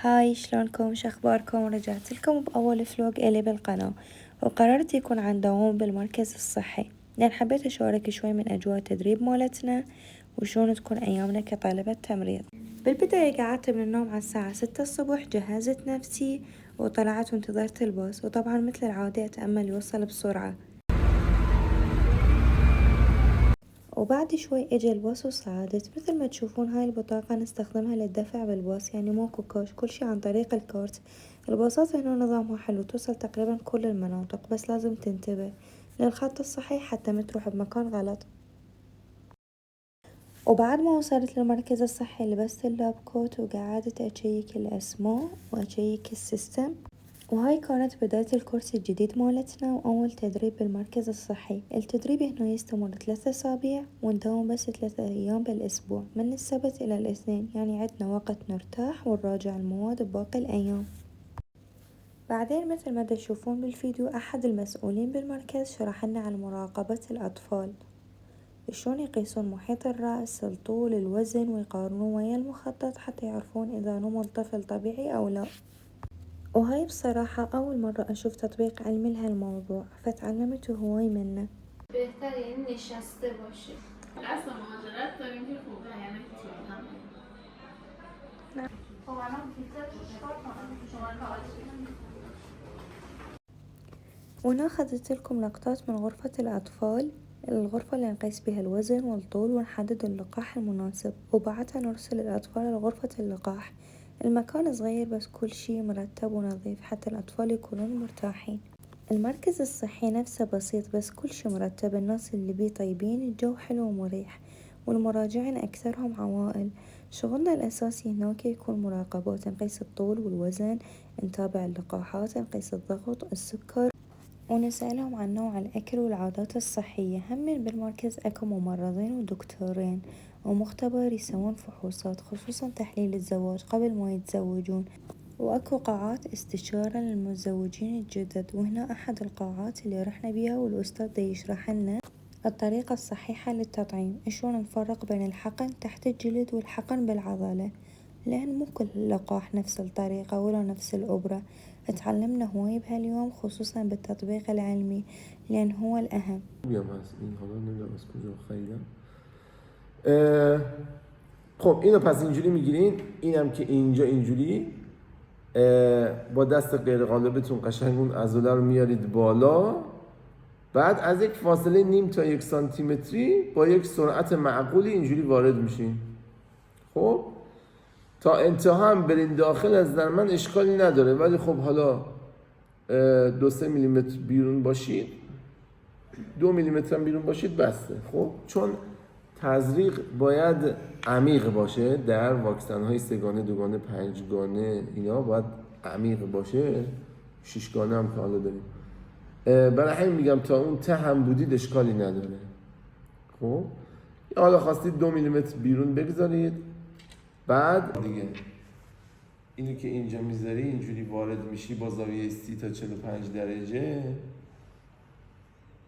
هاي، شلونكم؟ شخباركم؟ رجعت لكم بأول فلوق إلي بالقناة، وقررت يكون عن دوام بالمركز الصحي لأن حبيت أشارك شوي من أجواء التدريب مالتنا وشلون تكون أيامنا كطالبة تمريض. بالبداية قعدت من النوم على الساعة 6 الصبح، جهزت نفسي وطلعت وانتظرت الباص، وطبعا مثل العادة أتأمل يوصل بسرعة. وبعد شوي اجى الباص وصعدت. مثل ما تشوفون هاي البطاقة نستخدمها للدفع بالباص، يعني ماكو كاش، كل شي عن طريق الكارت. الباصات هنا نظامها حلو، توصل تقريبا كل المناطق، بس لازم تنتبه للخط الصحيح حتى ما تروح بمكان غلط. وبعد ما وصلت للمركز الصحي لبست اللاب كوت وقعدت أشيك الأسماء وأشيك السيستم. وهاي كانت بداية الكورس الجديد مالتنا وأول تدريب بالمركز الصحي. التدريب هنا يستمر 3 أسابيع ونداوم بس 3 أيام بالأسبوع، من السبت إلى الاثنين، يعني عدنا وقت نرتاح ونراجع المواد بباقي الأيام. بعدين مثل ما تشوفون بالفيديو أحد المسؤولين بالمركز شرح لنا عن مراقبة الأطفال، شلون يقيسون محيط الرأس، الطول، الوزن، ويقارنون ويا المخطط حتى يعرفون إذا نمو الطفل طبيعي أو لا. وهاي بصراحة أول مرة أشوف تطبيق علمي لهالموضوع، فتعلمت هواي منه. بهتر یعنی نشسته باشه. اصلا مهاجرت داریم که خوبه، یعنی وهنا أخذت لكم لقطات من غرفة الأطفال، الغرفة اللي نقيس بها الوزن والطول ونحدد اللقاح المناسب، وبعدها نرسل الأطفال لغرفة اللقاح. المكان صغير بس كل شي مرتب ونظيف حتى الأطفال يكونون مرتاحين. المركز الصحي نفسه بسيط بس كل شي مرتب، الناس اللي بيه طيبين، الجو حلو ومريح، والمراجعين أكثرهم عوائل. شغلنا الأساسي هناك يكون مراقبات، نقيس الطول والوزن، نتابع اللقاحات، نقيس الضغط، السكر، ونسألهم عن نوع الأكل والعادات الصحية. هم بالمركز أكو ممرضين ودكتورين ومختبر يسوون فحوصات، خصوصا تحليل الزواج قبل ما يتزوجون، وأكو قاعات استشارة للمتزوجين الجدد. وهنا أحد القاعات اللي رحنا بيها والأستاذ دا يشرح لنا الطريقة الصحيحة للتطعيم، شلون نفرق بين الحقن تحت الجلد والحقن بالعضلة، لأن مو كل اللقاح نفس الطريقة ولا نفس الأبرة. اتعلمنا هواي بهاليوم خصوصا بالتطبيق العلمي لأن هو الأهم. خب اینو پس اینجوری میگیرین، اینم که اینجا اینجوری با دست غیر غالبتون قشنگ اون عضله رو میارید بالا، بعد از یک فاصله نیم تا 1 سانتیمتری با یک سرعت معقولی اینجوری وارد میشین. خب تا انتها هم برین داخل از نظر من اشکالی نداره، ولی خب حالا 2-3 میلیمتر بیرون باشید، 2 میلیمتر هم بیرون باشید بسته. خب چون تزریق باید عمیق باشه، در واکسن های 3 گانه 2 گانه 5 گانه اینا باید عمیق باشه، 6 گانه هم که حالا داریم. برای همین میگم تا اون ته هم بودید اشکالی نداره. خب حالا خواستید 2 میلیمتر بیرون بگذارید، بعد دیگه اینو که اینجا میذاری اینجوری وارد میشی با زاویه 30 تا 45 درجه.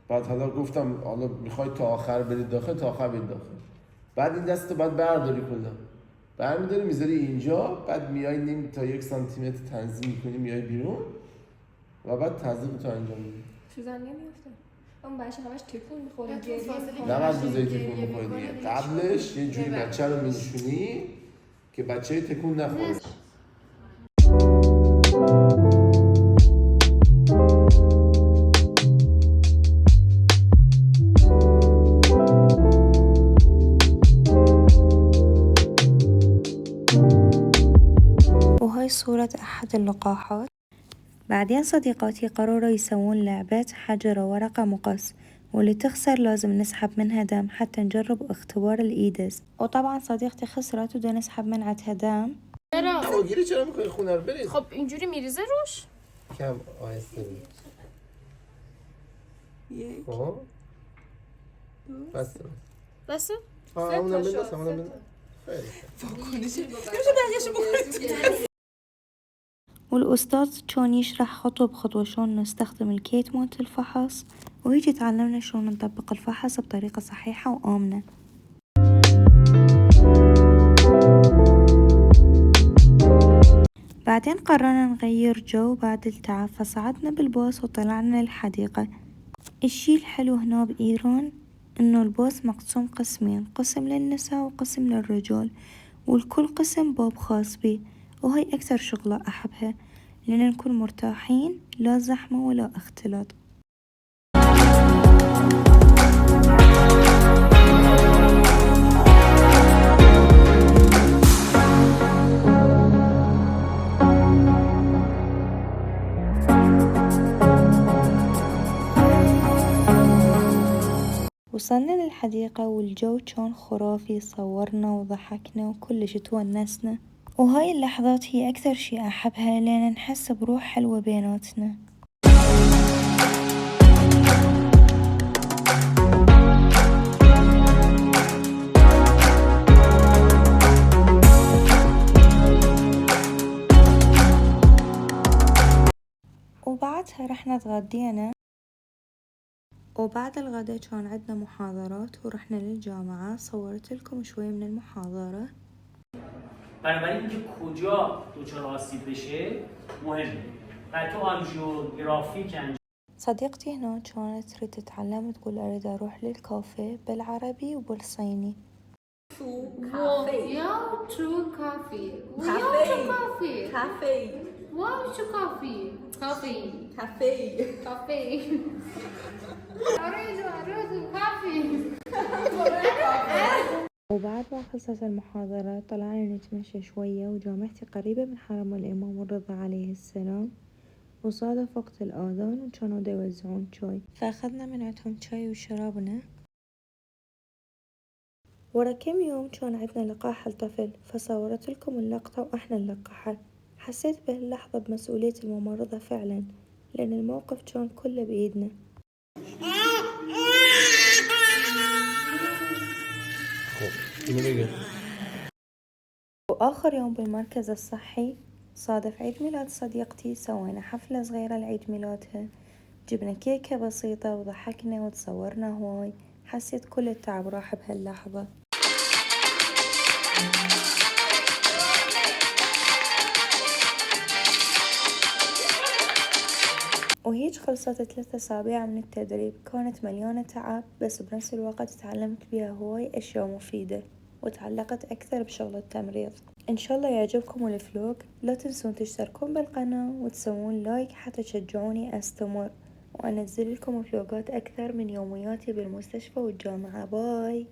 بعد حالا گفتم حالا میخوای تا آخر برید داخل، تا آخر برید داخل. بعد این دستو باید برداری کلا، برمیداری میذاری اینجا، بعد میای نیم تا 1 سانتیمتر تنظیم میکنی، میای بیرون و بعد تزریق تو انجام میدی. سوزن نمیفته. اون بچه همش تکون میخوره، گریه نه بعد بذاری تکون بخوره دیگه. قبلش یه جوری بچه رو میشونی که بچه تکون نخوره. وهاي صورة أحد اللقاحات. بعدين صديقاتي قرروا يسوون لعبة حجر ورقة مقص، واللي تخسر لازم نسحب منها دم حتى نجرب اختبار الإيدز. وطبعا صديقتي خسرت ودا نسحب من عندها دم. درگیری چرا میکنی خونه رو برید؟ خب اینجوری میریزه روش؟ کم آهسته بود. خب بسته بسه؟ همونم بنداز، همونم بنداز. والأستاذ كان يشرح خطوة بخطوة شلون نستخدم الكيت مالت الفحص، وهيجي تعلمنا شلون نطبق الفحص بطريقة صحيحة وآمنة. بعدين قررنا نغير جو بعد التعب، فصعدنا بالباص وطلعنا للحديقة. الشي الحلو هنا بإيران إنه الباص مقسوم قسمين، قسم للنساء وقسم للرجال، والكل قسم باب خاص بيه، وهي أكثر شغلة أحبها لأن نكون مرتاحين، لا زحمة ولا اختلاط. وصلنا للحديقة والجو كان خرافي، صورنا وضحكنا وكلش تونسنا، وهاي اللحظات هي أكثر شي أحبها لأن نحس بروح حلوة بيناتنا. وبعدها رحنا تغدينا، وبعد الغدا كان عندنا محاضرات ورحنا للجامعة. صورت لكم شوي من المحاضرة. بنابراین اینکه کجا دچار آسیب بشه مهمه و تو آنژیوگرافی که صديقتي هنا كانت تريد تتعلم، تقول أريد أروح للكافيه بالعربي وبالصيني. يا ترو كافي كافي كافي واو شو كافي كافي كافي كافي أريد كافي. وبعد ما خلصت المحاضرة طلعنا نتمشى شوية، وجامعتي قريبة من حرم الإمام الرضا عليه السلام، وصادف وقت الآذان وكانوا دا يوزعون شاي، فأخذنا من عندهم شاي وشربنا. ورا كم يوم كان عندنا لقاح الطفل، فصورت لكم اللقطة وإحنا نلقحه. حسيت بهاللحظة بمسؤولية الممرضة فعلا، لأن الموقف كان كله بإيدنا. وآخر يوم بالمركز الصحي صادف عيد ميلاد صديقتي، سوينا حفلة صغيرة لعيد ميلادها، جبنا كيكة بسيطة وضحكنا وتصورنا هواي. حسيت كل التعب راح بهاللحظة. وهيج خلصت 3 أسابيع من التدريب، كانت مليانة تعب بس بنفس الوقت تعلمت بيها هواي أشياء مفيدة، وتعلقت أكثر بشغل التمريض. إن شاء الله يعجبكم الفلوق، لا تنسون تشتركون بالقناة وتسوون لايك حتى تشجعوني أستمر وأنزل لكم فلوقات أكثر من يومياتي بالمستشفى والجامعة. باي.